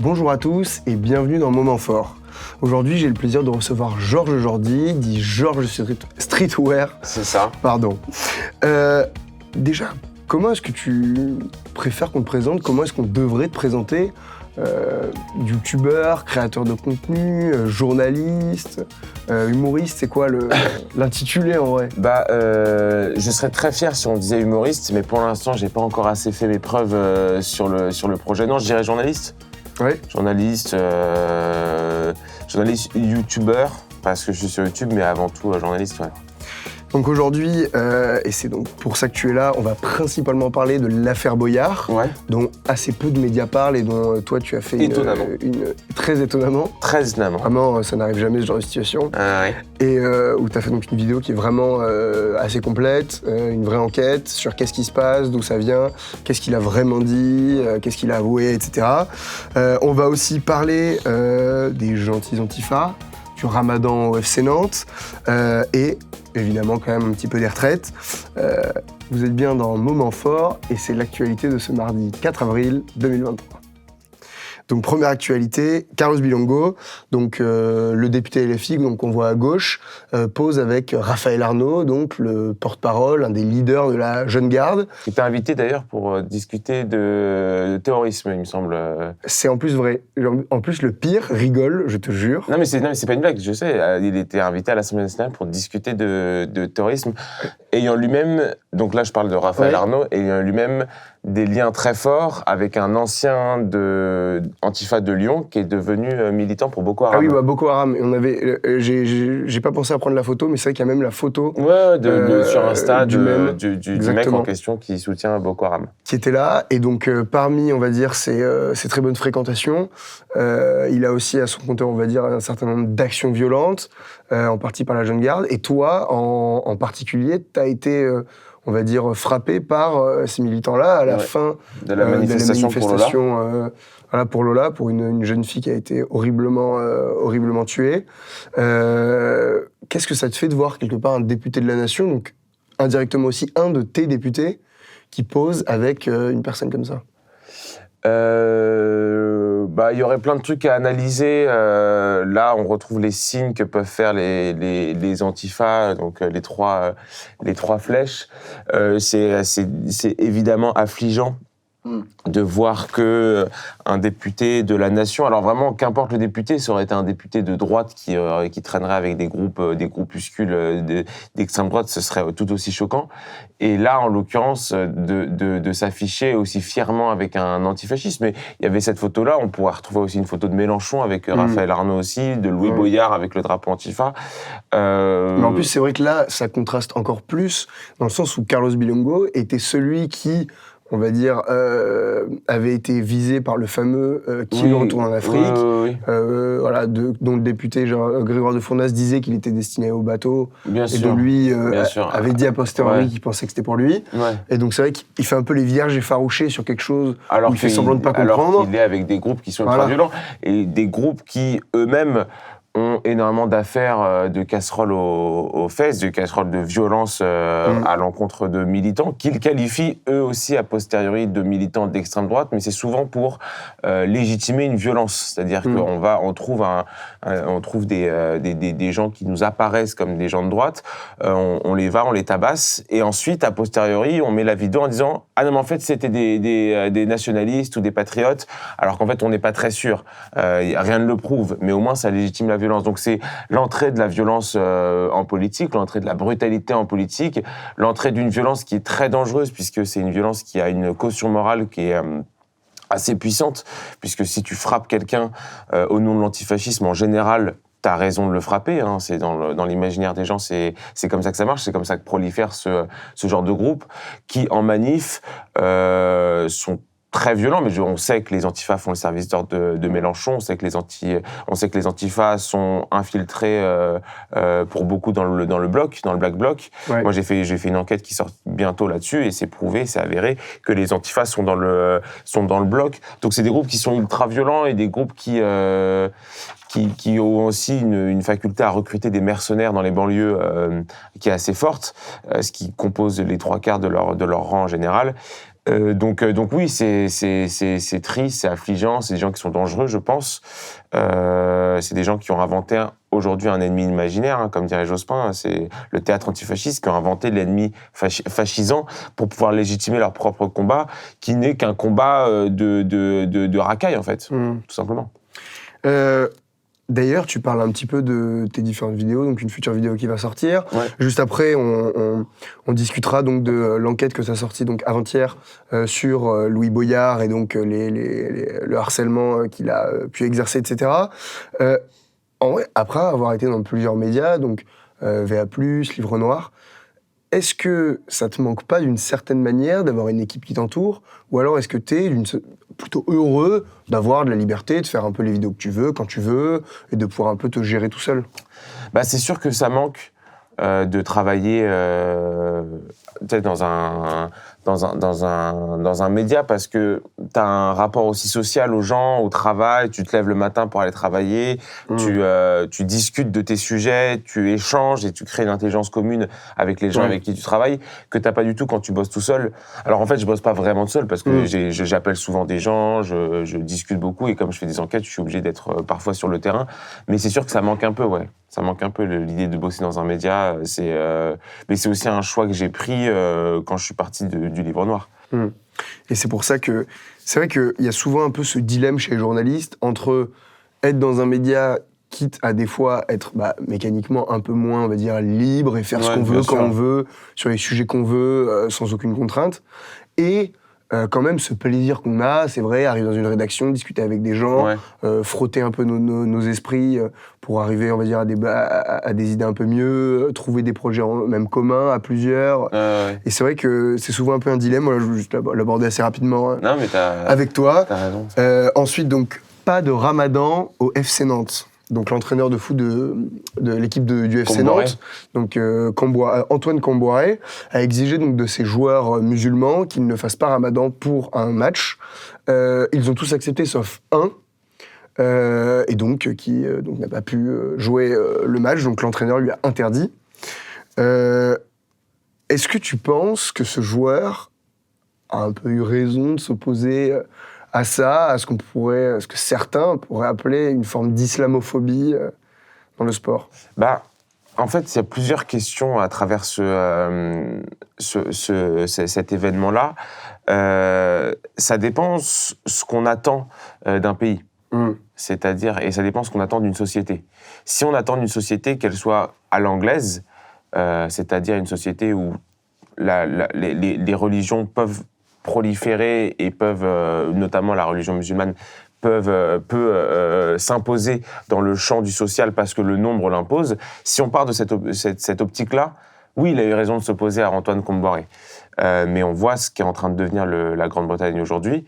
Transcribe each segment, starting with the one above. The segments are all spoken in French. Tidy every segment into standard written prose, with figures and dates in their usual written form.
Bonjour à tous et bienvenue dans Moment Fort. Aujourd'hui, j'ai le plaisir de recevoir Georges Jordi, dit Georges Streetwear. C'est ça. Pardon. Déjà, comment est-ce que tu préfères qu'on te présente? Comment est-ce qu'on devrait te présenter? Youtubeur, créateur de contenu, journaliste, humoriste, c'est quoi l'intitulé en vrai? Je serais très fier si on disait humoriste, mais pour l'instant, j'ai pas encore assez fait mes preuves sur le projet. Non, je dirais journaliste. Ouais. Journaliste, youtubeur, parce que je suis sur YouTube, mais avant tout journaliste, ouais. Donc aujourd'hui, et c'est donc pour ça que tu es là, on va principalement parler de l'affaire Boyard, Ouais. dont assez peu de médias parlent et dont toi tu as fait très étonnamment. Très étonnamment. Vraiment, ça n'arrive jamais ce genre de situation. Ouais. Et où tu as fait donc une vidéo qui est vraiment assez complète, une vraie enquête sur qu'est-ce qui se passe, d'où ça vient, qu'est-ce qu'il a vraiment dit, qu'est-ce qu'il a avoué, etc. On va aussi parler des gentils antifas, du Ramadan au FC Nantes et évidemment quand même un petit peu des retraites. Vous êtes bien dans Moment Fort et c'est l'actualité de ce mardi 4 avril 2023. Donc première actualité, Carlos Bilongo, donc le député LFI, donc on voit à gauche, pose avec Raphaël Arnaud, donc le porte-parole, un des leaders de la jeune garde. Il t'a invité d'ailleurs pour discuter de terrorisme, il me semble. C'est en plus vrai. En plus le pire rigole, je te jure. Non mais c'est pas une blague, je sais. Il était invité à l'Assemblée nationale pour discuter de terrorisme, ayant lui-même, donc là je parle de Raphaël Arnaud, ayant lui-même des liens très forts avec un ancien de Antifa de Lyon qui est devenu militant pour Boko Haram. Ah oui, Boko Haram. On avait, j'ai pas pensé à prendre la photo, mais c'est vrai qu'il y a même la photo. Ouais, sur Insta du mec en question qui soutient Boko Haram. Qui était là, et donc parmi, on va dire, ses très bonnes fréquentations, il a aussi à son compteur, on va dire, un certain nombre d'actions violentes, en partie par la jeune garde. Et toi, en particulier, t'as été on va dire, frappé par ces militants-là à la fin de la manifestation pour Lola, pour une jeune fille qui a été horriblement tuée. Qu'est-ce que ça te fait de voir quelque part un député de la nation, donc indirectement aussi un de tes députés, qui pose avec une personne comme ça? Il y aurait plein de trucs à analyser. Là, on retrouve les signes que peuvent faire les antifas, donc les trois flèches. C'est évidemment affligeant de voir que un député de la nation, alors vraiment qu'importe le député, ça aurait été un député de droite qui traînerait avec des groupuscules d'extrême droite, ce serait tout aussi choquant. Et là, en l'occurrence, de s'afficher aussi fièrement avec un antifasciste. Mais il y avait cette photo-là, on pourrait retrouver aussi une photo de Mélenchon avec Raphaël Arnaud aussi, de Louis Boyard avec le drapeau antifa. Mais en plus, c'est vrai que là, ça contraste encore plus, dans le sens où Carlos Bilongo était celui qui, on va dire, avait été visé par le fameux qui le retourne en Afrique, dont le député Grégoire de Fournas disait qu'il était destiné au bateau, de lui avait dit a posteriori qu'il pensait que c'était pour lui. Ouais. Et donc c'est vrai qu'il fait un peu les vierges effarouchés sur quelque chose où il fait semblant de pas comprendre. Alors qu'il est avec des groupes qui sont ultra violents, et des groupes qui eux-mêmes ont énormément d'affaires de casseroles aux fesses, de casseroles de violence à l'encontre de militants, qu'ils qualifient eux aussi a posteriori de militants d'extrême droite, mais c'est souvent pour légitimer une violence. C'est-à-dire qu'on trouve des gens qui nous apparaissent comme des gens de droite, on les tabasse, et ensuite, a posteriori, on met la vidéo en disant « Ah non, mais en fait, c'était des nationalistes ou des patriotes », alors qu'en fait, on n'est pas très sûr. Rien ne le prouve, mais au moins, ça légitime la violence. Donc c'est l'entrée de la violence en politique, l'entrée de la brutalité en politique, l'entrée d'une violence qui est très dangereuse, puisque c'est une violence qui a une caution morale qui est assez puissante, puisque si tu frappes quelqu'un au nom de l'antifascisme, en général, t'as raison de le frapper, hein. C'est dans l'imaginaire des gens, c'est comme ça que ça marche, c'est comme ça que prolifère ce genre de groupe qui, en manif, sont très violents, mais on sait que les antifas font le service d'ordre de Mélenchon, on sait que les antifas sont infiltrés pour beaucoup dans le bloc, dans le Black Bloc. Ouais. Moi, j'ai fait une enquête qui sort bientôt là-dessus, et c'est prouvé, c'est avéré que les antifas sont dans le bloc. Donc c'est des groupes qui sont ultra violents et des groupes qui ont aussi une faculté à recruter des mercenaires dans les banlieues qui est assez forte, ce qui compose les 3/4 de leur rang en général. Donc oui, c'est triste, c'est affligeant, c'est des gens qui sont dangereux, je pense. C'est des gens qui ont inventé aujourd'hui un ennemi imaginaire, hein, comme dirait Jospin, c'est le théâtre antifasciste, qui ont inventé l'ennemi fascisant pour pouvoir légitimer leur propre combat, qui n'est qu'un combat de racaille, en fait, tout simplement. D'ailleurs, tu parles un petit peu de tes différentes vidéos, donc une future vidéo qui va sortir. Ouais. Juste après, on discutera donc de l'enquête que tu as sortie donc avant-hier sur Louis Boyard et donc le harcèlement qu'il a pu exercer, etc. En vrai, après avoir été dans plusieurs médias, donc VA+, Livre Noir, est-ce que ça te manque pas d'une certaine manière d'avoir une équipe qui t'entoure, ou alors est-ce que tu es plutôt heureux d'avoir de la liberté, de faire un peu les vidéos que tu veux, quand tu veux, et de pouvoir un peu te gérer tout seul? Bah, c'est sûr que ça manque de travailler peut-être dans un média, parce que tu as un rapport aussi social aux gens, au travail, tu te lèves le matin pour aller travailler, tu discutes de tes sujets, tu échanges et tu crées une intelligence commune avec les gens avec qui tu travailles, que tu n'as pas du tout quand tu bosses tout seul. Alors en fait, je bosse pas vraiment tout seul, parce que j'appelle souvent des gens, je discute beaucoup, et comme je fais des enquêtes, je suis obligé d'être parfois sur le terrain. Mais c'est sûr que ça manque un peu, ouais. Ça manque un peu, l'idée de bosser dans un média. Mais c'est aussi un choix que j'ai pris quand je suis parti du Livre Noir. Et c'est pour ça que c'est vrai qu'il y a souvent un peu ce dilemme chez les journalistes entre être dans un média, quitte à des fois être mécaniquement un peu moins, on va dire, libre et faire ce qu'on veut quand on veut, sur les sujets qu'on veut, sans aucune contrainte, et quand même ce plaisir qu'on a, c'est vrai, arriver dans une rédaction, discuter avec des gens, frotter un peu nos esprits pour arriver, on va dire, à des idées un peu mieux, trouver des projets même communs à plusieurs. Et c'est vrai que c'est souvent un peu un dilemme. Voilà, je veux juste l'aborder assez rapidement avec toi. T'as raison. Ensuite, donc, pas de Ramadan au FC Nantes. Donc l'entraîneur de foot de l'équipe du FC Nantes, donc Antoine Camboiré, a exigé donc de ses joueurs musulmans qu'ils ne fassent pas Ramadan pour un match. Ils ont tous accepté sauf un, et donc qui n'a pas pu jouer le match. Donc l'entraîneur lui a interdit. Est-ce que tu penses que ce joueur a un peu eu raison de s'opposer à ça, à ce que certains pourraient appeler une forme d'islamophobie dans le sport? En fait, il y a plusieurs questions à travers cet événement-là. Ça dépend ce qu'on attend d'un pays. C'est-à-dire, et ça dépend ce qu'on attend d'une société. Si on attend d'une société qu'elle soit à l'anglaise, c'est-à-dire une société où les religions peuvent proliférer et peuvent, notamment la religion musulmane, peut s'imposer dans le champ du social parce que le nombre l'impose. Si on part de cette optique-là, oui, il a eu raison de s'opposer à Antoine Camboiré. Mais on voit ce qu'est en train de devenir la Grande-Bretagne aujourd'hui,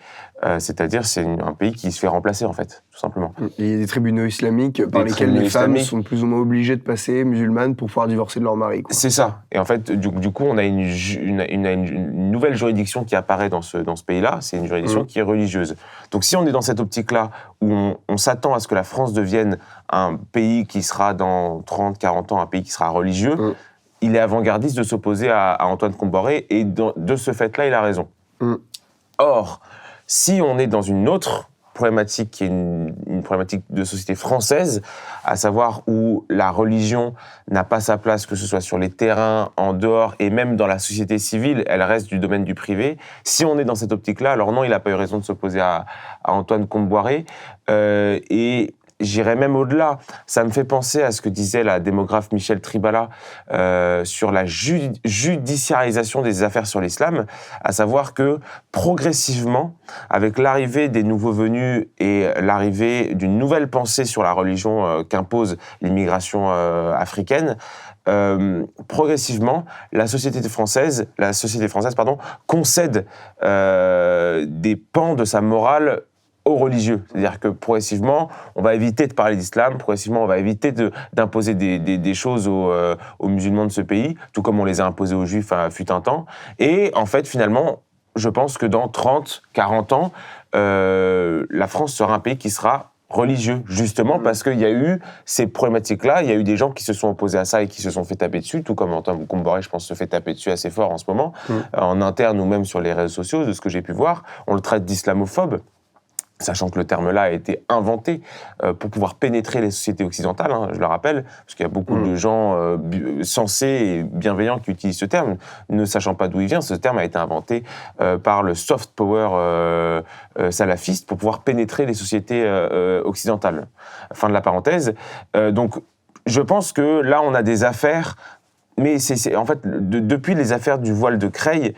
c'est-à-dire c'est un pays qui se fait remplacer, en fait, tout simplement. Il y a des tribunaux islamiques par lesquels les femmes sont plus ou moins obligées de passer musulmanes pour pouvoir divorcer de leur mari, quoi. C'est ça. Et en fait, du coup, on a une nouvelle juridiction qui apparaît dans ce pays-là. C'est une juridiction qui est religieuse. Donc si on est dans cette optique-là, où on s'attend à ce que la France devienne un pays qui sera dans 30, 40 ans, un pays qui sera religieux, il est avant-gardiste de s'opposer à Antoine Camboiré, et de ce fait-là, il a raison. Or, si on est dans une autre problématique, qui est une problématique de société française, à savoir où la religion n'a pas sa place, que ce soit sur les terrains, en dehors, et même dans la société civile, elle reste du domaine du privé. Si on est dans cette optique-là, alors non, il n'a pas eu raison de s'opposer à Antoine Camboiré, et j'irais même au-delà. Ça me fait penser à ce que disait la démographe Michèle Tribala sur la judiciarisation des affaires sur l'islam, à savoir que progressivement, avec l'arrivée des nouveaux venus et l'arrivée d'une nouvelle pensée sur la religion qu'impose l'immigration africaine, progressivement, la société française, concède des pans de sa morale aux religieux. C'est-à-dire que progressivement, on va éviter de parler d'islam, progressivement, on va éviter d'imposer des choses aux musulmans de ce pays, tout comme on les a imposées aux juifs fut un temps. Et en fait, finalement, je pense que dans 30, 40 ans, la France sera un pays qui sera religieux, justement parce qu'il y a eu ces problématiques-là, il y a eu des gens qui se sont opposés à ça et qui se sont fait taper dessus, tout comme Antoine Comboré, je pense, se fait taper dessus assez fort en ce moment, en interne ou même sur les réseaux sociaux, de ce que j'ai pu voir. On le traite d'islamophobe, sachant que le terme-là a été inventé pour pouvoir pénétrer les sociétés occidentales, hein, je le rappelle, parce qu'il y a beaucoup de gens sensés et bienveillants qui utilisent ce terme, ne sachant pas d'où il vient. Ce terme a été inventé par le soft power salafiste pour pouvoir pénétrer les sociétés occidentales. Fin de la parenthèse. Donc, je pense que là, on a des affaires. Mais en fait, depuis les affaires du voile de Creil,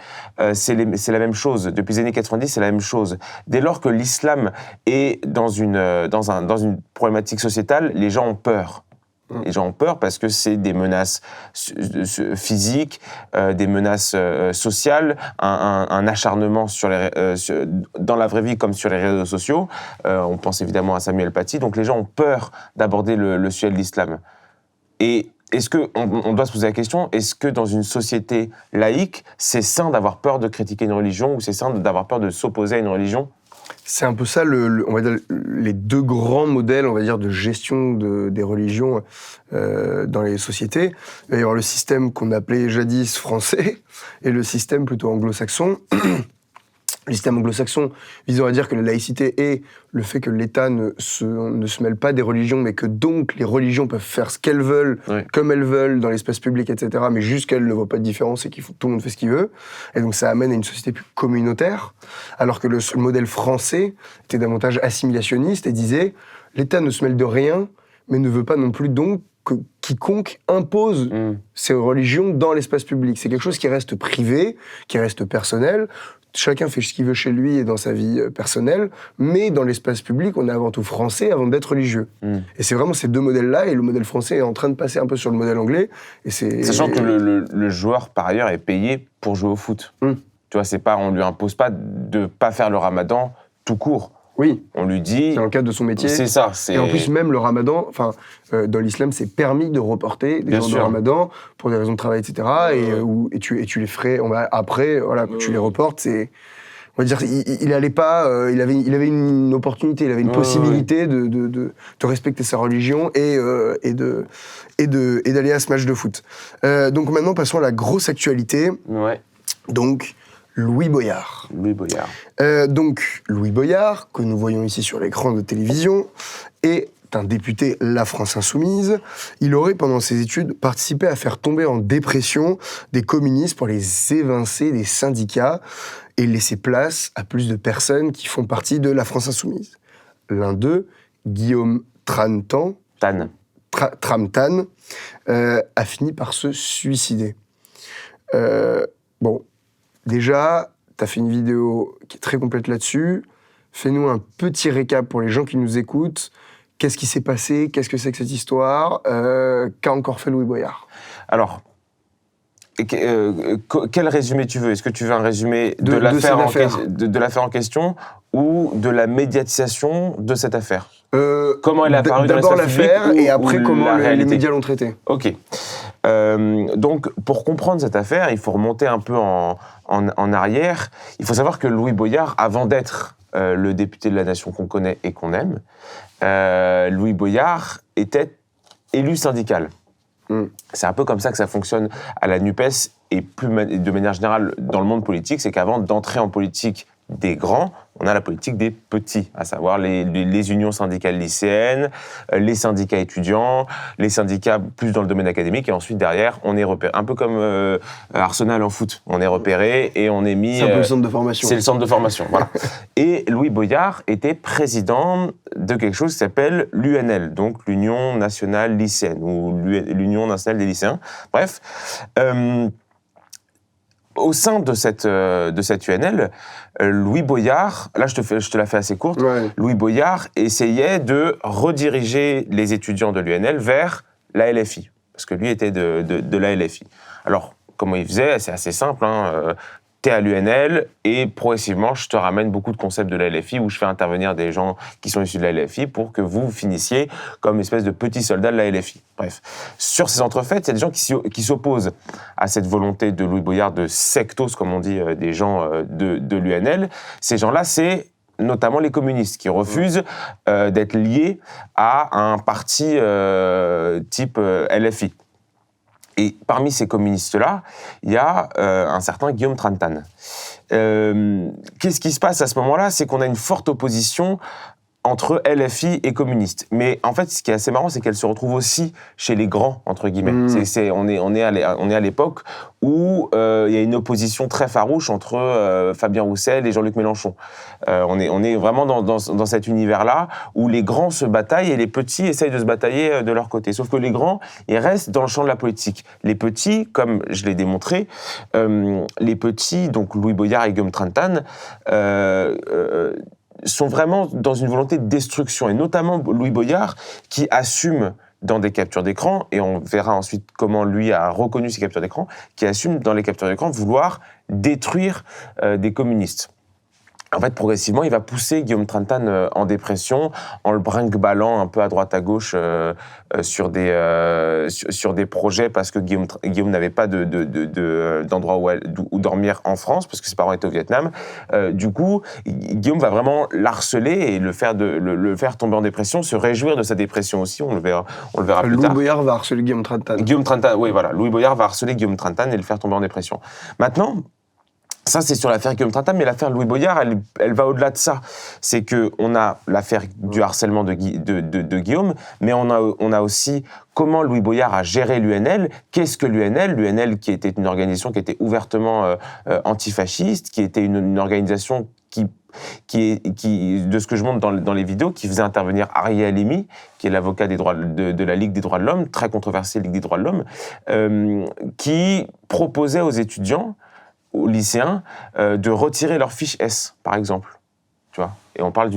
c'est la même chose. Depuis les années 90, c'est la même chose. Dès lors que l'islam est dans une problématique sociétale, les gens ont peur. Les gens ont peur parce que c'est des menaces physiques, des menaces sociales, un acharnement dans la vraie vie comme sur les réseaux sociaux. On pense évidemment à Samuel Paty. Donc les gens ont peur d'aborder le sujet de l'islam. Et est-ce qu'on doit se poser la question, est-ce que dans une société laïque, c'est sain d'avoir peur de critiquer une religion ou c'est sain d'avoir peur de s'opposer à une religion ? C'est un peu ça, on va dire, les deux grands modèles, on va dire, de gestion des religions dans les sociétés. Il va y avoir le système qu'on appelait jadis français et le système plutôt anglo-saxon. Le système anglo-saxon visant à dire que la laïcité est le fait que l'État ne se mêle pas des religions, mais que donc les religions peuvent faire ce qu'elles veulent, comme elles veulent, dans l'espace public, etc., mais juste qu'elles ne voient pas de différence et que tout le monde fait ce qu'il veut. Et donc ça amène à une société plus communautaire, alors que le modèle français était davantage assimilationniste et disait « l'État ne se mêle de rien, mais ne veut pas non plus donc que quiconque impose ses religions dans l'espace public. C'est quelque chose qui reste privé, qui reste personnel. Chacun fait ce qu'il veut chez lui et dans sa vie personnelle, mais dans l'espace public, on est avant tout français avant d'être religieux. Et c'est vraiment ces deux modèles-là, et le modèle français est en train de passer un peu sur le modèle anglais. Sachant que le joueur, par ailleurs, est payé pour jouer au foot. Tu vois, on lui impose pas de pas faire le ramadan tout court. Oui. On lui dit... C'est dans le cadre de son métier. C'est ça. Et en plus, même le ramadan, dans l'islam, c'est permis de reporter des jours de ramadan pour des raisons de travail, etc. Et tu les ferais... Après, voilà, quand tu les reportes, c'est... On va dire, il allait pas... il avait une opportunité, il avait une possibilité de respecter sa religion et d'aller à ce match de foot. Donc maintenant, passons à la grosse actualité. Ouais. Donc... Louis Boyard. Louis Boyard. Donc, Louis Boyard, que nous voyons ici sur l'écran de télévision, est un député La France Insoumise. Il aurait, pendant ses études, participé à faire tomber en dépression des communistes pour les évincer des syndicats et laisser place à plus de personnes qui font partie de La France Insoumise. L'un d'eux, Guillaume Tramtan, a fini par se suicider. Déjà, tu as fait une vidéo qui est très complète là-dessus. Fais-nous un petit récap pour les gens qui nous écoutent. Qu'est-ce qui s'est passé ? Qu'est-ce que c'est que cette histoire ? Qu'a encore fait Louis Boyard ? Alors, quel résumé tu veux ? Est-ce que tu veux un résumé de l'affaire en question ou de la médiatisation de cette affaire ? Comment elle est apparue dans l'espace public ? D'abord l'affaire et après comment les médias l'ont traitée. Ok. Donc, pour comprendre cette affaire, il faut remonter un peu en arrière. Il faut savoir que Louis Boyard, avant d'être le député de la nation qu'on connaît et qu'on aime, Louis Boyard était élu syndical. C'est un peu comme ça que ça fonctionne à la NUPES et de manière générale dans le monde politique, c'est qu'avant d'entrer en politique des grands, on a la politique des petits, à savoir les unions syndicales lycéennes, les syndicats étudiants, les syndicats plus dans le domaine académique, et ensuite derrière, on est repéré. Un peu comme Arsenal en foot, on est repéré et on est mis... C'est un peu le centre de formation. C'est le centre de formation, voilà. Et Louis Boyard était président de quelque chose qui s'appelle l'UNL, donc l'Union nationale lycéenne, ou l'Union nationale des lycéens. Bref, au sein de cette UNL, Louis Boyard, là je te la fais assez courte, Louis Boyard essayait de rediriger les étudiants de l'UNL vers la LFI, parce que lui était de la LFI. Alors, comment il faisait ? C'est assez simple, t'es à l'UNL et progressivement, je te ramène beaucoup de concepts de la LFI où je fais intervenir des gens qui sont issus de la LFI pour que vous finissiez comme une espèce de petits soldats de la LFI. Bref, sur ces entrefaites, il y a des gens qui s'opposent à cette volonté de Louis Boyard de sectos, comme on dit, des gens de l'UNL. Ces gens-là, c'est notamment les communistes, qui refusent d'être liés à un parti type LFI. Et parmi ces communistes-là, il y a un certain Guillaume Trantan. Qu'est-ce qui se passe à ce moment-là? C'est qu'on a une forte opposition entre LFI et communistes. Mais en fait, ce qui est assez marrant, c'est qu'elle se retrouve aussi chez les grands, entre guillemets. On est à l'époque où il y a une opposition très farouche entre Fabien Roussel et Jean-Luc Mélenchon. On est vraiment dans cet univers-là où les grands se bataillent et les petits essayent de se batailler de leur côté. Sauf que les grands, ils restent dans le champ de la politique. Les petits, comme je l'ai démontré, les petits, donc Louis Boyard et Guillaume Trantan, sont vraiment dans une volonté de destruction, et notamment Louis Boyard, qui assume dans des captures d'écran, et on verra ensuite comment lui a reconnu ces captures d'écran, qui assume dans les captures d'écran vouloir détruire des communistes. En fait, progressivement, il va pousser Guillaume Trantan en dépression, en le brinque-ballant un peu à droite à gauche sur des projets, parce que Guillaume n'avait pas d'endroit où dormir en France, parce que ses parents étaient au Vietnam. Du coup, Guillaume va vraiment l'harceler et le faire tomber en dépression, se réjouir de sa dépression aussi, on le verra plus tard. Louis Boyard va harceler Guillaume Trantan. Oui, voilà. Louis Boyard va harceler Guillaume Trantan et le faire tomber en dépression. Maintenant, ça, c'est sur l'affaire Guillaume Trantan, mais l'affaire Louis Boyard, elle va au-delà de ça. C'est qu'on a l'affaire du harcèlement de Guillaume, mais on a aussi comment Louis Boyard a géré l'UNL. Qu'est-ce que l'UNL? L'UNL, qui était une organisation qui était ouvertement antifasciste, qui était une organisation qui, de ce que je montre dans les vidéos, qui faisait intervenir Arié Halimi, qui est l'avocat de la Ligue des droits de l'homme, très controversée Ligue des droits de l'homme, qui proposait aux étudiants, aux lycéens, de retirer leur fiche S, par exemple. Tu vois? Et on parle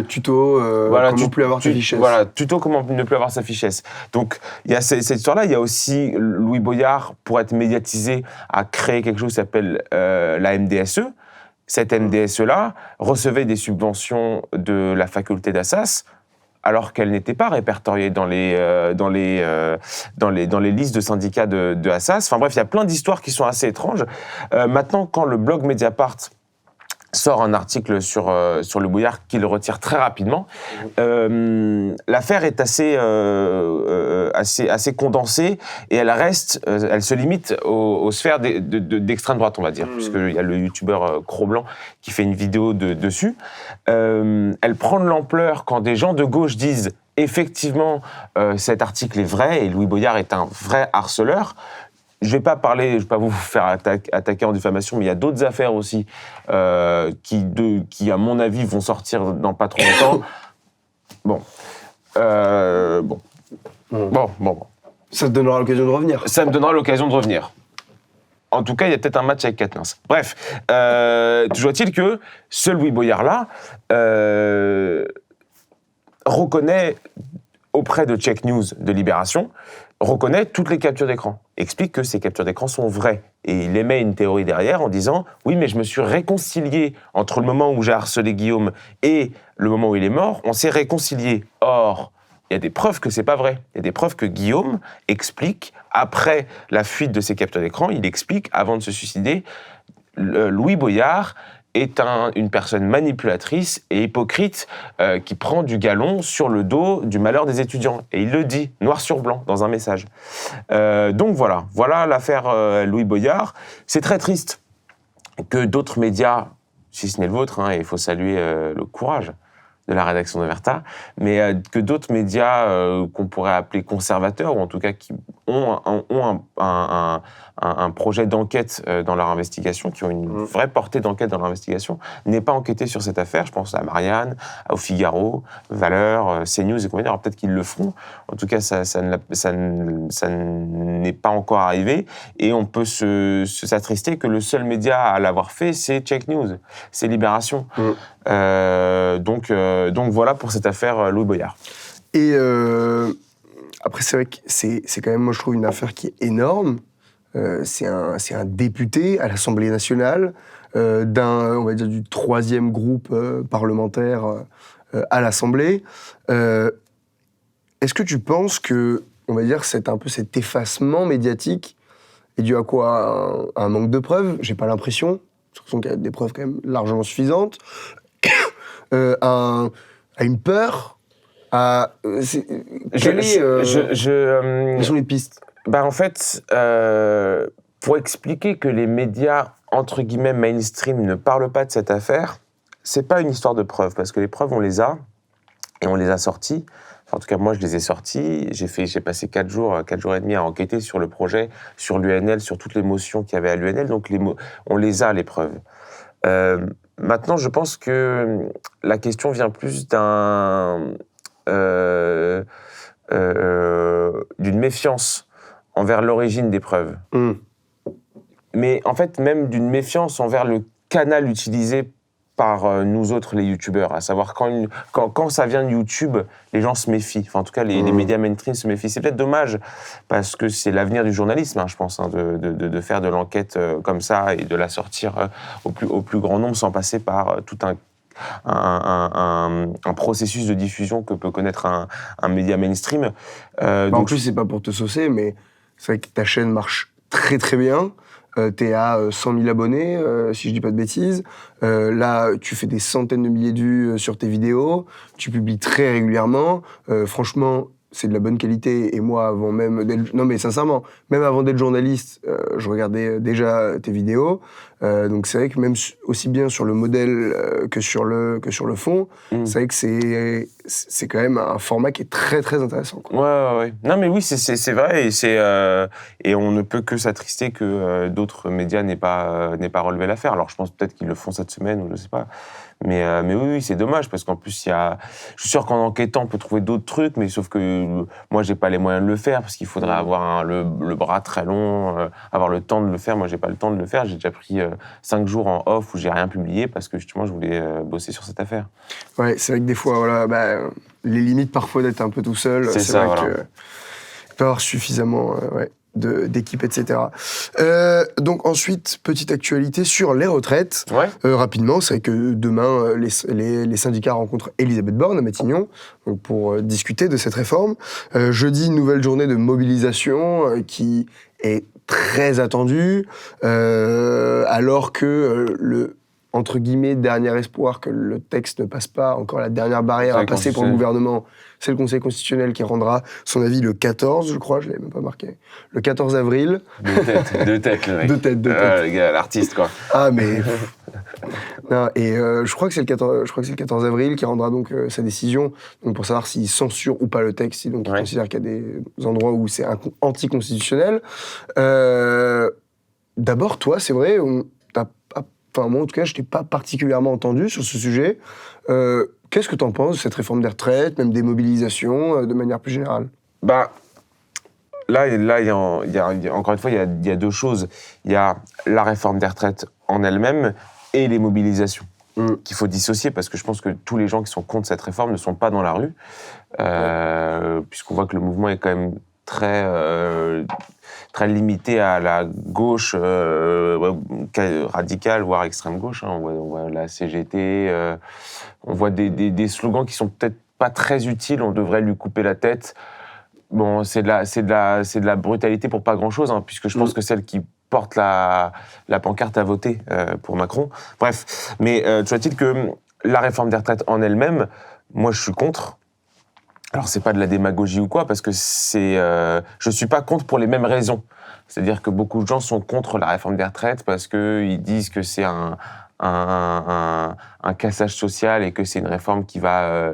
tuto, comment ne plus avoir sa fiche S. Voilà, tuto comment ne plus avoir sa fiche S. Donc, il y a cette histoire-là. Il y a aussi Louis Boyard, pour être médiatisé, a créé quelque chose qui s'appelle la MDSE. Cette MDSE-là recevait des subventions de la faculté d'Assas, alors qu'elle n'était pas répertoriée dans les listes de syndicats de Assas. Enfin bref, il y a plein d'histoires qui sont assez étranges. Maintenant, quand le blog Mediapart sort un article sur le Boyard qu'il retire très rapidement, l'affaire est assez condensée, et elle se limite aux sphères d'extrême droite, on va dire, puisqu'il y a le youtubeur Cro-Blanc qui fait une vidéo dessus. Elle prend de l'ampleur quand des gens de gauche disent effectivement cet article est vrai et Louis Boyard est un vrai harceleur. Je vais pas vous faire attaquer en diffamation, mais il y a d'autres affaires aussi qui, à mon avis, vont sortir dans pas trop longtemps. Bon. Ça te donnera l'occasion de revenir. Ça me donnera l'occasion de revenir. En tout cas, il y a peut-être un match avec Quatennens. Bref, toujours est-il que ce Louis Boyard-là reconnaît auprès de Check News de Libération, reconnaît toutes les captures d'écran, explique que ces captures d'écran sont vraies. Et il émet une théorie derrière en disant « Oui, mais je me suis réconcilié entre le moment où j'ai harcelé Guillaume et le moment où il est mort, on s'est réconcilié. » Or, il y a des preuves que c'est pas vrai. Il y a des preuves que Guillaume explique, après la fuite de ses captures d'écran, il explique, avant de se suicider, Louis Boyard est une personne manipulatrice et hypocrite qui prend du galon sur le dos du malheur des étudiants. Et il le dit, noir sur blanc, dans un message. Donc voilà l'affaire Louis Boyard. C'est très triste que d'autres médias, si ce n'est le vôtre, et il faut saluer le courage de la rédaction de Verta, mais que d'autres médias qu'on pourrait appeler conservateurs, ou en tout cas qui ont un projet d'enquête dans leur investigation, qui ont une vraie portée d'enquête dans leur investigation, n'aient pas enquêté sur cette affaire. Je pense à Marianne, au Figaro, Valeurs, CNews et compagnie. Alors peut-être qu'ils le feront. En tout cas, ça n'est pas encore arrivé. Et on peut s'attrister que le seul média à l'avoir fait, c'est Check News, c'est Libération. Donc voilà pour cette affaire Louis Boyard. Et après, c'est vrai que c'est quand même, moi je trouve, une affaire qui est énorme. C'est un député à l'Assemblée nationale, on va dire, du 3e groupe parlementaire à l'Assemblée. Est-ce que tu penses que, on va dire, un peu cet effacement médiatique est dû à quoi? Un manque de preuves? J'ai pas l'impression. J'ai l'impression qu'il y a des preuves quand même largement suffisantes. à une peur, quelles sont les pistes? En fait, pour expliquer que les médias, entre guillemets, mainstream ne parlent pas de cette affaire, c'est pas une histoire de preuves, parce que les preuves, on les a, et on les a sorties. Enfin, en tout cas, moi, je les ai sorties. J'ai passé 4 jours et demi à enquêter sur le projet, sur l'UNL, sur toutes les motions qu'il y avait à l'UNL, donc on les a, les preuves. Maintenant, je pense que la question vient plus d'une méfiance envers l'origine des preuves. Mais en fait, même d'une méfiance envers le canal utilisé par nous autres, les youtubeurs. À savoir, quand ça vient de YouTube, les gens se méfient. Enfin, en tout cas, les médias mainstream se méfient. C'est peut-être dommage, parce que c'est l'avenir du journalisme, je pense, de faire de l'enquête comme ça et de la sortir au plus grand nombre sans passer par tout un processus de diffusion que peut connaître un média mainstream. En plus, c'est pas pour te saucer, mais c'est vrai que ta chaîne marche très très bien. T'es à 100 000 abonnés, si je dis pas de bêtises. Là, tu fais des centaines de milliers de vues sur tes vidéos. Tu publies très régulièrement. Franchement, c'est de la bonne qualité. Et moi, avant même d'être... Non, mais sincèrement, même avant d'être journaliste, je regardais déjà tes vidéos. Donc c'est vrai que même aussi bien sur le modèle que sur le fond, c'est vrai que c'est quand même un format qui est très très intéressant, quoi. Ouais. Non, mais oui, c'est vrai, et on ne peut que s'attrister que d'autres médias n'aient pas relevé l'affaire. Alors je pense peut-être qu'ils le font cette semaine, ou je sais pas. Mais oui, c'est dommage, parce qu'en plus, je suis sûr qu'en enquêtant, on peut trouver d'autres trucs, mais sauf que moi, j'ai pas les moyens de le faire, parce qu'il faudrait avoir le bras très long, avoir le temps de le faire. Moi, j'ai pas le temps de le faire. J'ai déjà pris 5 jours en off où j'ai rien publié, parce que justement, je voulais bosser sur cette affaire. Ouais, c'est vrai que des fois, voilà, les limites parfois d'être un peu tout seul, c'est ça, vrai qu'il peut y avoir suffisamment d'équipe, etc. Donc ensuite, petite actualité sur les retraites. Ouais. Rapidement, c'est que demain, les syndicats rencontrent Elisabeth Borne à Matignon, donc pour discuter de cette réforme. Jeudi, nouvelle journée de mobilisation qui est très attendue, alors que le entre guillemets, dernier espoir que le texte ne passe pas, encore la dernière barrière à passer pour le gouvernement, c'est le Conseil constitutionnel qui rendra son avis le 14, je crois, je ne l'avais même pas marqué, le 14 avril. Deux têtes, le mec. Deux têtes. Le gars, l'artiste, quoi. Ah, mais... non, et je crois que c'est le 14 avril qui rendra donc sa décision, donc pour savoir s'il censure ou pas le texte, donc il considère qu'il y a des endroits où c'est anticonstitutionnel. D'abord, toi, c'est vrai, moi, en tout cas, je t'ai pas particulièrement entendu sur ce sujet. Qu'est-ce que tu en penses de cette réforme des retraites, même des mobilisations, de manière plus générale? Là, encore une fois, il y a deux choses. Il y a la réforme des retraites en elle-même et les mobilisations qu'il faut dissocier, parce que je pense que tous les gens qui sont contre cette réforme ne sont pas dans la rue, puisqu'on voit que le mouvement est quand même très limité à la gauche radicale, voire extrême gauche. On voit la CGT, on voit des slogans qui sont peut-être pas très utiles. On devrait lui couper la tête. Bon, c'est de la brutalité pour pas grand-chose, puisque je pense que celle qui porte la pancarte a voté pour Macron. Bref, mais toujours est-il que la réforme des retraites en elle-même, moi je suis contre. Alors, c'est pas de la démagogie ou quoi, parce que je suis pas contre pour les mêmes raisons. C'est-à-dire que beaucoup de gens sont contre la réforme des retraites parce qu'ils disent que c'est un cassage social et que c'est une réforme qui va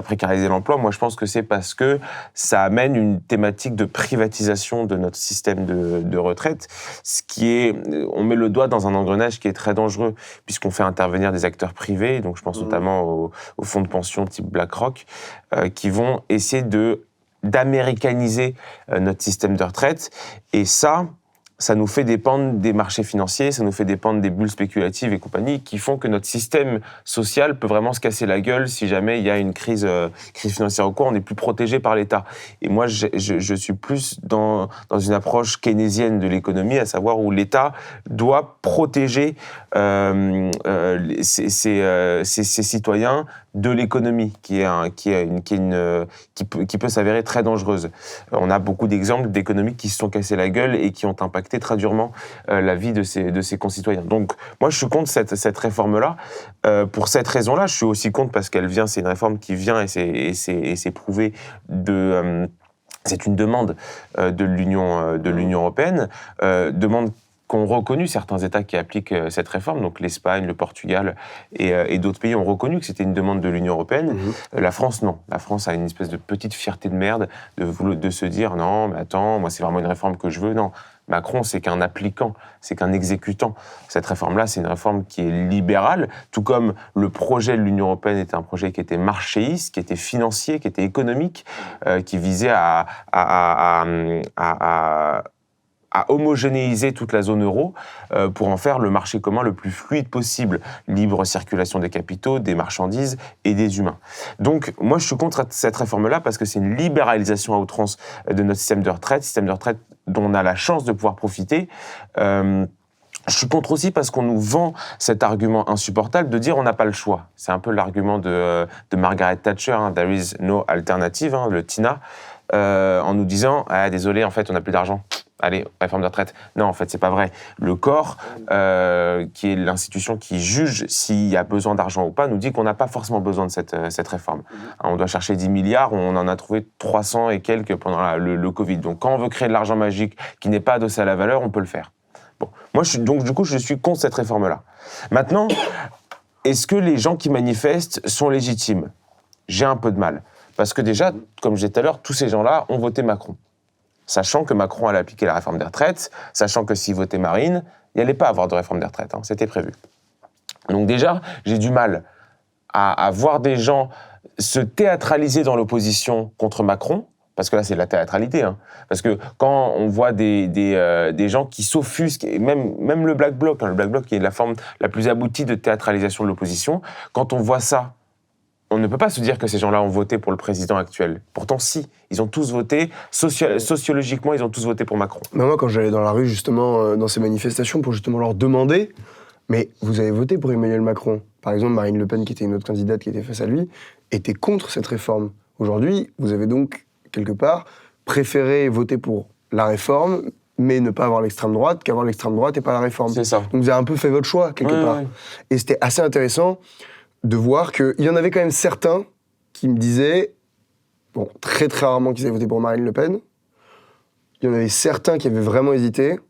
précariser l'emploi. Moi, je pense que c'est parce que ça amène une thématique de privatisation de notre système de retraite, on met le doigt dans un engrenage qui est très dangereux, puisqu'on fait intervenir des acteurs privés, donc je pense notamment aux fonds de pension type BlackRock, qui vont essayer d'américaniser notre système de retraite, et ça nous fait dépendre des marchés financiers, ça nous fait dépendre des bulles spéculatives et compagnie, qui font que notre système social peut vraiment se casser la gueule si jamais il y a une crise financière ou quoi, on est plus protégé par l'État. Et moi, je suis plus dans une approche keynésienne de l'économie, à savoir où l'État doit protéger ses citoyens de l'économie, qui peut s'avérer très dangereuse. On a beaucoup d'exemples d'économies qui se sont cassées la gueule et qui ont impacté impacter très durement la vie de ses concitoyens. Donc, moi, je suis contre cette réforme-là. Pour cette raison-là, je suis aussi contre parce qu'elle vient, c'est une réforme qui vient et c'est prouvé c'est une demande de l'Union européenne, demande qu'ont reconnu certains États qui appliquent cette réforme, donc l'Espagne, le Portugal et d'autres pays ont reconnu que c'était une demande de l'Union européenne. La France, non. La France a une espèce de petite fierté de merde de se dire « Non, mais attends, moi c'est vraiment une réforme que je veux. » Non, Macron, c'est qu'un appliquant, c'est qu'un exécutant. Cette réforme-là, c'est une réforme qui est libérale, tout comme le projet de l'Union européenne était un projet qui était marchéiste, qui était financier, qui était économique, qui visait à homogénéiser toute la zone euro pour en faire le marché commun le plus fluide possible. Libre circulation des capitaux, des marchandises et des humains. Donc, moi, je suis contre cette réforme-là parce que c'est une libéralisation à outrance de notre système de retraite dont on a la chance de pouvoir profiter. Je suis contre aussi parce qu'on nous vend cet argument insupportable de dire on n'a pas le choix. C'est un peu l'argument de Margaret Thatcher, hein, « There is no alternative », hein, le TINA, en nous disant « désolé, en fait, on n'a plus d'argent. Allez, réforme de retraite. » Non, en fait, c'est pas vrai. Le corps, qui est l'institution qui juge s'il y a besoin d'argent ou pas, nous dit qu'on n'a pas forcément besoin de cette réforme. On doit chercher 10 milliards, on en a trouvé 300 et quelques pendant le Covid. Donc, quand on veut créer de l'argent magique qui n'est pas adossé à la valeur, on peut le faire. Bon, moi, je suis contre cette réforme-là. Maintenant, est-ce que les gens qui manifestent sont légitimes ? J'ai un peu de mal. Parce que déjà, comme je disais tout à l'heure, tous ces gens-là ont voté Macron. Sachant que Macron allait appliquer la réforme des retraites, sachant que s'il votait Marine, il n'y allait pas avoir de réforme des retraites, hein, c'était prévu. Donc déjà, j'ai du mal à voir des gens se théâtraliser dans l'opposition contre Macron, parce que là, c'est de la théâtralité. Hein, parce que quand on voit des gens qui s'offusquent, et même le Black Bloc, hein, le Black Bloc qui est la forme la plus aboutie de théâtralisation de l'opposition, quand on voit ça, on ne peut pas se dire que ces gens-là ont voté pour le président actuel. Pourtant, si. Ils ont tous voté, sociologiquement, ils ont tous voté pour Macron. Mais moi, quand j'allais dans la rue, justement, dans ces manifestations, pour justement leur demander « Mais vous avez voté pour Emmanuel Macron ?» Par exemple, Marine Le Pen, qui était une autre candidate qui était face à lui, était contre cette réforme. Aujourd'hui, vous avez donc, quelque part, préféré voter pour la réforme, mais ne pas avoir l'extrême droite, qu'avoir l'extrême droite et pas la réforme. C'est ça. Donc vous avez un peu fait votre choix, quelque part. Oui. Et c'était assez intéressant de voir qu'il y en avait quand même certains qui me disaient, bon, très très rarement qu'ils avaient voté pour Marine Le Pen, il y en avait certains qui avaient vraiment hésité,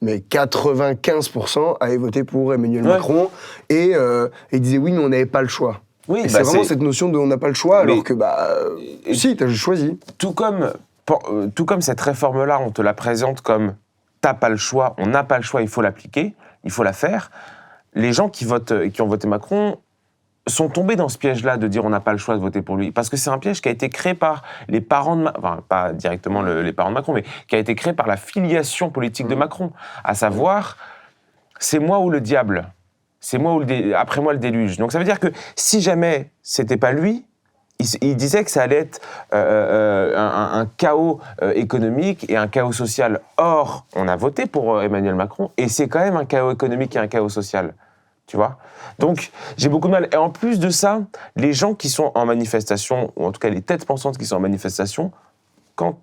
mais 95% avaient voté pour Emmanuel Macron, et disaient oui, mais on n'avait pas le choix. Oui, c'est vraiment cette notion de on n'a pas le choix, alors que, si, t'as juste choisi. Tout comme cette réforme-là, on te la présente comme t'as pas le choix, on n'a pas le choix, il faut l'appliquer, il faut la faire. Les gens qui ont voté Macron sont tombés dans ce piège-là de dire on n'a pas le choix de voter pour lui. Parce que c'est un piège qui a été créé par les parents de Macron, enfin pas directement les parents de Macron, mais qui a été créé par la filiation politique de Macron. À savoir, c'est moi ou le diable. C'est moi ou après moi le déluge. Donc ça veut dire que si jamais c'était pas lui, il disait que ça allait être un chaos économique et un chaos social. Or, on a voté pour Emmanuel Macron et c'est quand même un chaos économique et un chaos social. Tu vois ? Donc, j'ai beaucoup de mal. Et en plus de ça, les gens qui sont en manifestation, ou en tout cas les têtes pensantes qui sont en manifestation, quand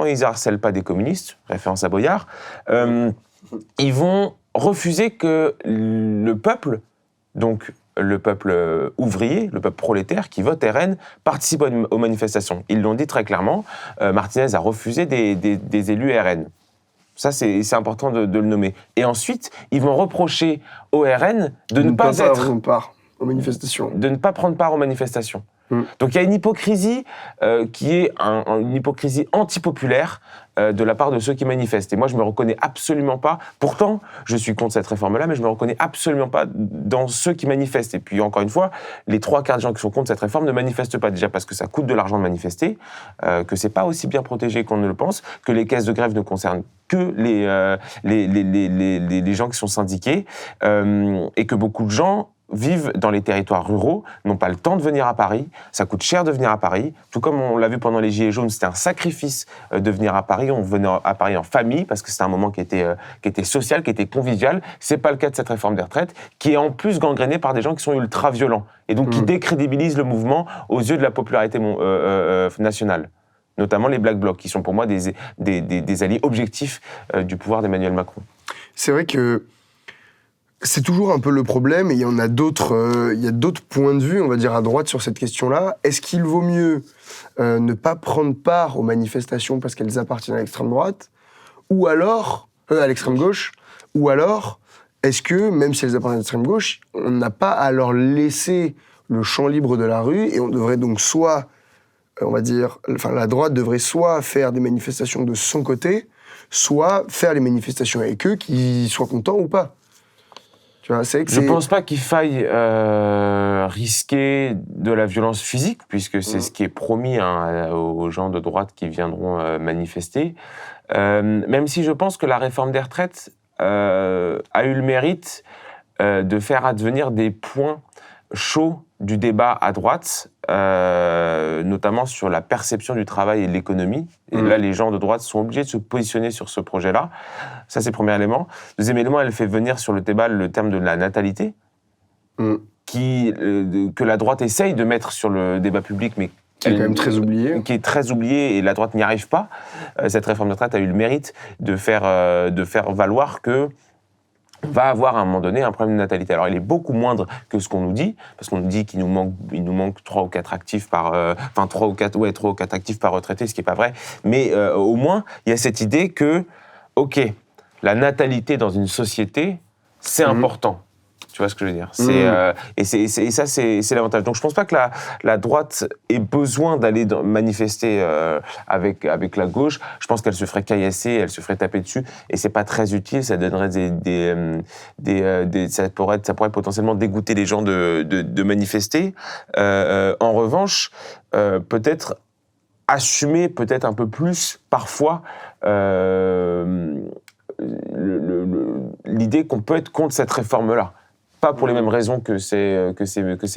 ils harcèlent pas des communistes, référence à Boyard, ils vont refuser que le peuple, donc le peuple ouvrier, le peuple prolétaire qui vote RN, participe aux manifestations. Ils l'ont dit très clairement, Martinez a refusé des élus RN. Ça, c'est important de le nommer. Et ensuite, ils vont reprocher au RN de ne pas prendre part aux manifestations. De ne pas prendre part aux manifestations. Donc il y a une hypocrisie qui est une hypocrisie antipopulaire de la part de ceux qui manifestent. Et moi, je ne me reconnais absolument pas. Pourtant, je suis contre cette réforme-là, mais je ne me reconnais absolument pas dans ceux qui manifestent. Et puis, encore une fois, les 3/4 des gens qui sont contre cette réforme ne manifestent pas. Déjà parce que ça coûte de l'argent de manifester, que ce n'est pas aussi bien protégé qu'on ne le pense, que les caisses de grève ne concernent que les gens qui sont syndiqués, et que beaucoup de gens vivent dans les territoires ruraux, n'ont pas le temps de venir à Paris, ça coûte cher de venir à Paris, tout comme on l'a vu pendant les Gilets jaunes, c'était un sacrifice de venir à Paris, on venait à Paris en famille, parce que c'était un moment qui était social, qui était convivial, c'est pas le cas de cette réforme des retraites, qui est en plus gangrénée par des gens qui sont ultra violents, et donc qui décrédibilisent le mouvement aux yeux de la popularité nationale. notamment les Black Blocs, qui sont pour moi des alliés objectifs du pouvoir d'Emmanuel Macron. C'est vrai que c'est toujours un peu le problème, et il y a d'autres points de vue, on va dire, à droite sur cette question-là. Est-ce qu'il vaut mieux ne pas prendre part aux manifestations parce qu'elles appartiennent à l'extrême droite, ou alors, à l'extrême gauche, ou alors, est-ce que, même si elles appartiennent à l'extrême gauche, on n'a pas à leur laisser le champ libre de la rue, et on devrait donc soit, on va dire, la droite devrait soit faire des manifestations de son côté, soit faire les manifestations avec eux, qu'ils soient contents ou pas. Tu vois, je ne pense pas qu'il faille risquer de la violence physique, puisque c'est ce qui est promis aux gens de droite qui viendront manifester. Même si je pense que la réforme des retraites a eu le mérite de faire advenir des points chauds du débat à droite, notamment sur la perception du travail et de l'économie. Et là, les gens de droite sont obligés de se positionner sur ce projet-là. Ça, c'est le premier élément. Deuxième élément, elle fait venir sur le débat le terme de la natalité, que la droite essaye de mettre sur le débat public, mais qui est quand même très oublié. Qui est très oublié, et la droite n'y arrive pas. Cette réforme de retraite a eu le mérite de faire valoir que va avoir à un moment donné un problème de natalité. Alors il est beaucoup moindre que ce qu'on nous dit, parce qu'on nous dit qu'il nous manque 3 ou 4 actifs par 3 ou 4 actifs par retraité, ce qui est pas vrai, mais au moins il y a cette idée que OK, la natalité dans une société, c'est important. Tu vois ce que je veux dire ? Et ça, c'est l'avantage. Donc, je ne pense pas que la droite ait besoin d'aller manifester avec la gauche. Je pense qu'elle se ferait caillasser, elle se ferait taper dessus, et ce n'est pas très utile. Ça donnerait ça pourrait potentiellement dégoûter les gens de manifester. En revanche, peut-être assumer peut-être un peu plus, parfois, l'idée qu'on peut être contre cette réforme-là. Pas pour les mêmes raisons que ces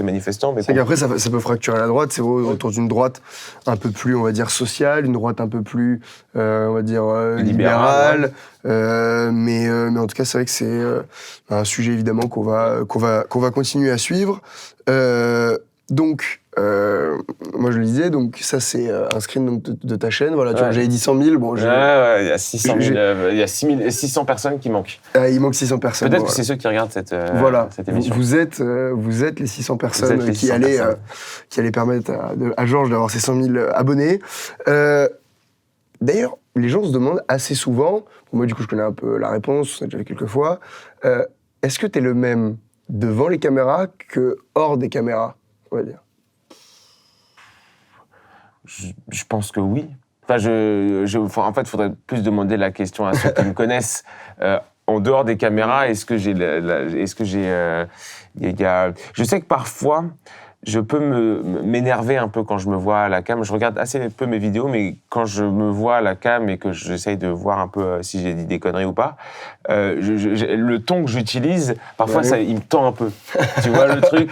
manifestants. Mais c'est qu'après, ça peut fracturer la droite. C'est autour d'une droite un peu plus, on va dire, sociale, une droite un peu plus, on va dire, libérale. Ouais. Mais en tout cas, c'est vrai que c'est un sujet, évidemment, qu'on va continuer à suivre. Donc, moi je le disais, donc ça c'est un screen donc, de ta chaîne, voilà, tu vois, j'avais dit 100 000, bon... il y a 600 000, il y a 600 personnes qui manquent. Il manque 600 personnes. Peut-être que c'est ceux qui regardent cette émission. Vous êtes les 600 personnes qui allaient permettre à Georges d'avoir ses 100 000 abonnés. D'ailleurs, les gens se demandent assez souvent, moi du coup je connais un peu la réponse, ça a déjà fait quelques fois, est-ce que t'es le même devant les caméras que hors des caméras, on va dire? Je pense que oui. Enfin, en fait, il faudrait plus demander la question à ceux qui me connaissent. En dehors des caméras, je sais que parfois, je peux m'énerver un peu quand je me vois à la cam. Je regarde assez peu mes vidéos, mais quand je me vois à la cam et que j'essaye de voir un peu si j'ai dit des conneries ou pas, le ton que j'utilise, parfois, il me tend un peu. Tu vois le truc,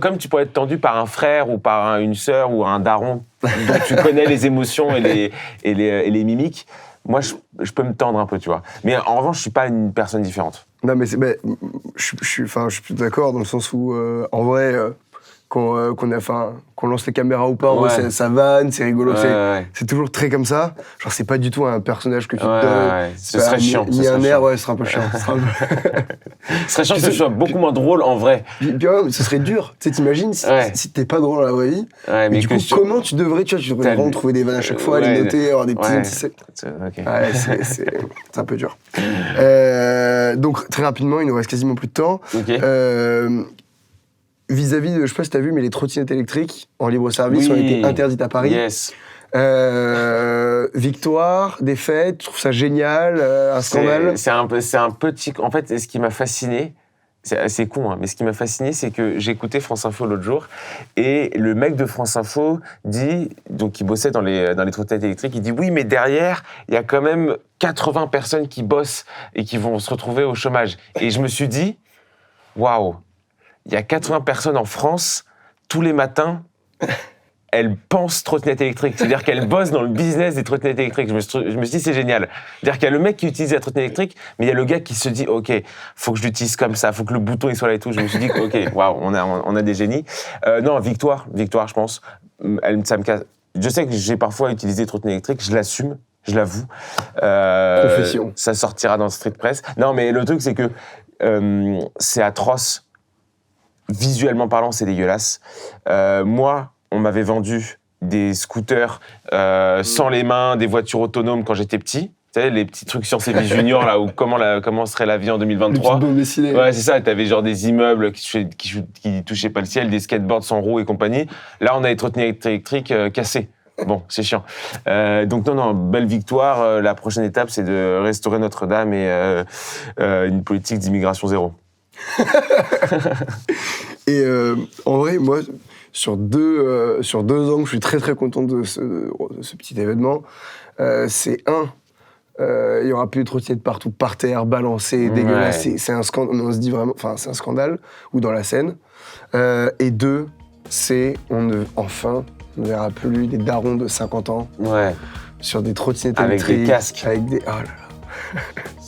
comme tu pourrais être tendu par un frère ou par une sœur ou un daron dont tu connais les émotions et les mimiques. Moi, je peux me tendre un peu, tu vois. Mais en revanche, je suis pas une personne différente. Non, mais je suis plus d'accord dans le sens où, en vrai... qu'on lance les caméras ou pas, ça vanne, c'est rigolo, c'est toujours très comme ça. Genre, c'est pas du tout un personnage que tu te donnes. Ce serait chiant. Ni un air, ce serait un peu chiant. Ce serait chiant que ce soit beaucoup moins drôle en vrai. Puis, ce serait dur. Tu sais, t'imagines si t'es pas drôle dans la vraie vie. Mais du coup, comment tu devrais vraiment trouver des vannes à chaque fois, les noter, avoir des petits. C'est un peu dur. Donc, très rapidement, il nous reste quasiment plus de temps. Vis-à-vis de, je sais pas si t'as vu, mais les trottinettes électriques en libre service ont été interdites à Paris. Yes. Victoire, défaite, je trouve ça génial, un scandale. C'est un petit... En fait, ce qui m'a fasciné, c'est assez con, hein, mais ce qui m'a fasciné, c'est que j'écoutais France Info l'autre jour, et le mec de France Info dit, donc qui bossait dans les trottinettes électriques, il dit oui, mais derrière, il y a quand même 80 personnes qui bossent et qui vont se retrouver au chômage. Et je me suis dit, waouh, il y a 80 personnes en France, tous les matins, elles pensent trottinette électrique. C'est-à-dire qu'elles bossent dans le business des trottinettes électriques. Je me suis dit, c'est génial. C'est-à-dire qu'il y a le mec qui utilise la trottinette électrique, mais il y a le gars qui se dit, OK, faut que je l'utilise comme ça, faut que le bouton il soit là et tout. Je me suis dit, OK, waouh, on a des génies. Non, victoire, je pense. je sais que j'ai parfois utilisé trottinette électrique, je l'assume, je l'avoue. Confession. Ça sortira dans Street Press. Non, mais le truc, c'est que c'est atroce. Visuellement parlant, c'est dégueulasse. Moi, on m'avait vendu des scooters sans les mains, des voitures autonomes quand j'étais petit. Tu sais, les petits trucs Science et Vie Junior, là, où comment serait la vie en 2023. Ouais, c'est ça, t'avais genre des immeubles qui touchaient pas le ciel, des skateboards sans roues et compagnie. Là, on a les trottinettes électriques cassées. Bon, c'est chiant. Donc non, belle victoire. La prochaine étape, c'est de restaurer Notre-Dame et une politique d'immigration zéro. Et en vrai, moi, sur 2 ans, je suis très très content de ce petit événement. C'est il y aura plus de trottinettes partout, par terre, balancées, dégueulasses. C'est un scandale. On se dit vraiment, enfin, c'est un scandale. Ou dans la Seine. Et 2, c'est enfin, on ne verra plus des darons de 50 ans sur des trottinettes électriques. Avec des casques. Avec des... Oh là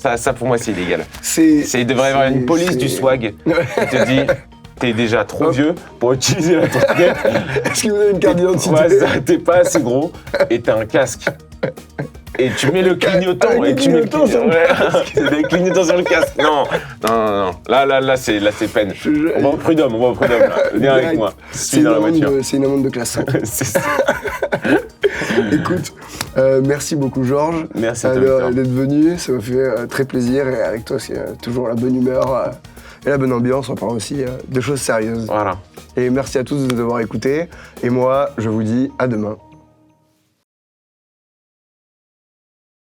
là. Ça, pour moi, c'est illégal. Il devrait y avoir une police du swag qui te dit t'es déjà trop vieux pour utiliser la trottinette. Est-ce que vous avez une carte d'identité? Ouais, ça, t'es pas assez gros et t'as un casque. Et tu mets le clignotant et tu mets le clignotant sur le casque. C'est des clignotants sur le casque. Non. Là, c'est peine. On va au prud'homme, là. Viens avec moi. C'est une amende de classe 5. C'est ça. Écoute, merci beaucoup Georges. Merci à toi. D'être venu, ça m'a fait très plaisir. Et avec toi, c'est toujours la bonne humeur et la bonne ambiance. On parle aussi de choses sérieuses. Voilà. Et merci à tous de nous avoir écoutés. Et moi, je vous dis à demain.